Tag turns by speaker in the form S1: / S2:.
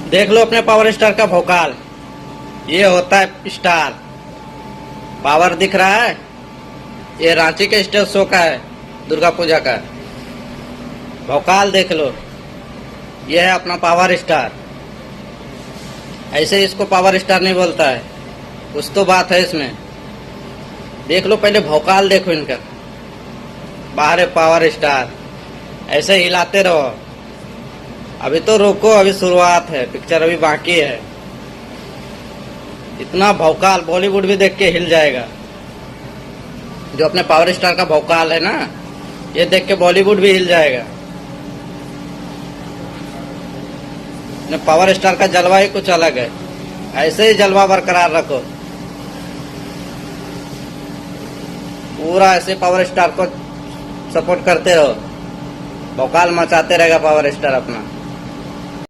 S1: देख लो अपने power star का भौकाल। ये होता है स्टार। पावर दिख रहा है? ये रांची के स्टेज शो का है, दुर्गा पूजा का। भौकाल देख लो, ये है अपना पावर स्टार। ऐसे इसको पावर स्टार नहीं बोलता है, कुछ तो बात है इसमें। देख लो पहले भौकाल देखो इनका। बाहर है पावर स्टार, ऐसे हिलाते रहो। अभी तो रोको, अभी शुरुआत है, पिक्चर अभी बाकी है। इतना भौकाल बॉलीवुड भी देख के हिल जाएगा। जो अपने पावर स्टार का भौकाल है ना, ये देख के बॉलीवुड भी हिल जाएगा। अपने पावर स्टार का जलवा ही कुछ अलग है। ऐसे ही जलवा बरकरार रखो, पूरा ऐसे पावर स्टार को सपोर्ट करते रहो। भौकाल मचाते रहेगा पावर स्टार अपना।